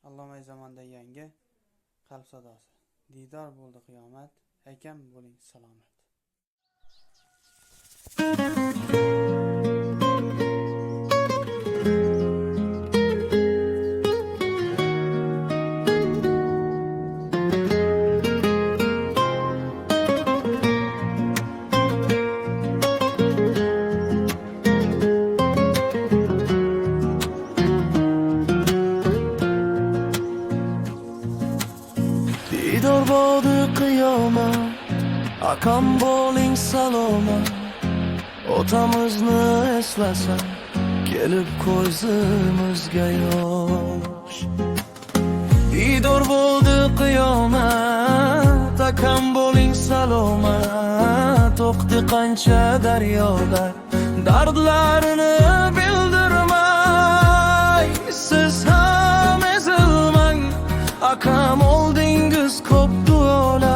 Allomay zamonda yangi qalb sadosi. Diydor bo'ldi qiyomat, akam bo'ling salomat. Diydor bo'ldi qiyomat, akam bo'ling salomat. Otamizni eslasam, kelib ko'zimizga yosh. Diydor bo'ldi qiyomat, akam bo'ling salomat. To'qdi qancha daryolar, dardlarini bildirmay. Siz ham ezilmang, akam oldingiz ko'p duolar.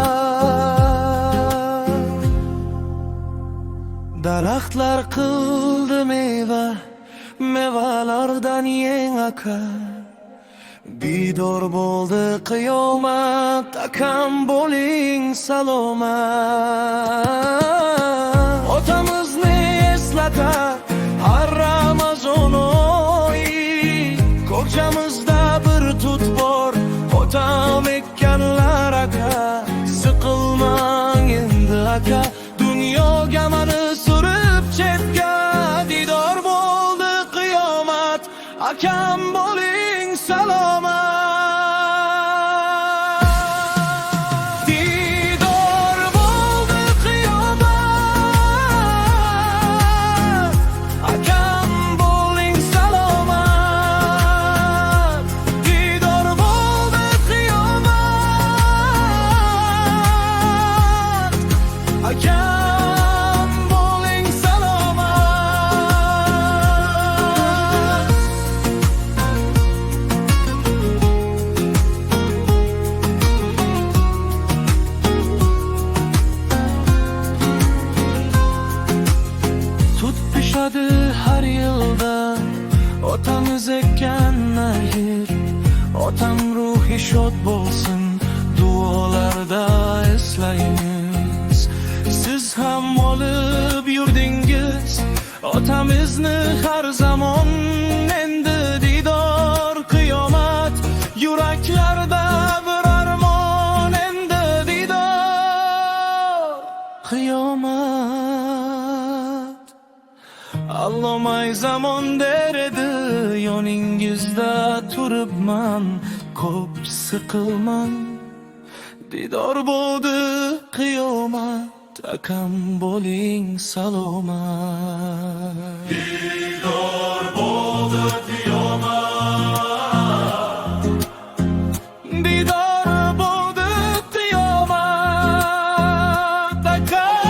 Daraxtlar qildi meva, mevalardan yeng aka. Diydor bo'ldi qiyomat, akam bo'ling salomat. Otamizni eslatar har Ramazon oyi, ko'kchamizda bir tut bor, otam ekkanlar aka. Siqilmang endi aka, dunyoga mani surib chetga. Diydor bo'ldi qiyomat, akam bo'ling salomat. Diydor bo'ldi qiyomat, akam bo'ling salomat. Diydor bo'ldi qiyomat, akam bo'ling salomat. Tut pishadi har yilda, otamiz ekkanlar yer. Otam ruhi shod bo'lsin, duolarda eslaymiz. Siz ham olib yurdingiz otamizni har zamon. Endi diydor qiyomat, yuraklarda bir armon. Endi diydor qiyomat, Allomay zamon der edi, yoningizda turibman, ko'p siqilman. Diydor bo'ldi qiyomat, akam bo'ling salomat. Diydor bo'ldi qiyomat, diydor bo'ldi qiyomat, akam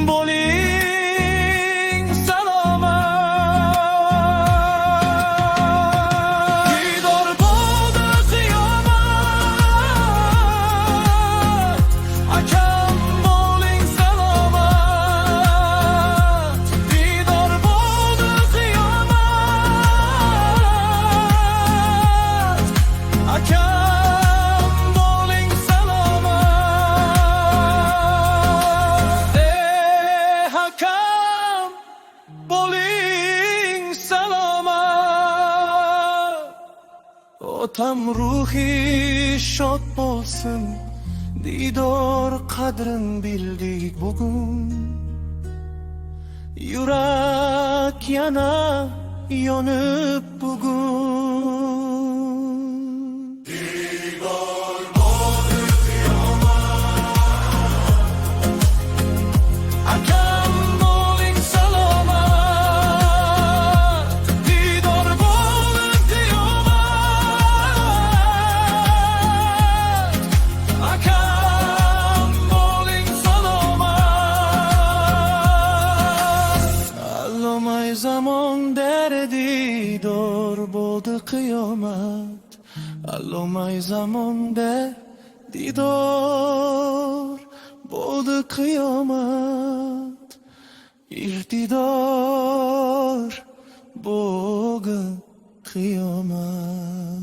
bo'ling salomat. Diydor bo'ldi qiyomat, akam bo'ling salomat. Diydor bo'ldi qiyomat, akam bo'ling salomat. Akam bo'ling salomat. Otam ruhi shod bo'lsin, diydor qadrin bildik bugun. Yurak yana yonib bugun. Diydor bo'ldi qiyomat, akam bo'ling salomat. Diydor bo'ldi qiyomat, akam bo'ling salomat. Allomay zamon der edi, diydor bo'ldi qiyomat. Allomay zamonda diydor bo'ldi qiyomat. irtidor bo'ldi qiyomat.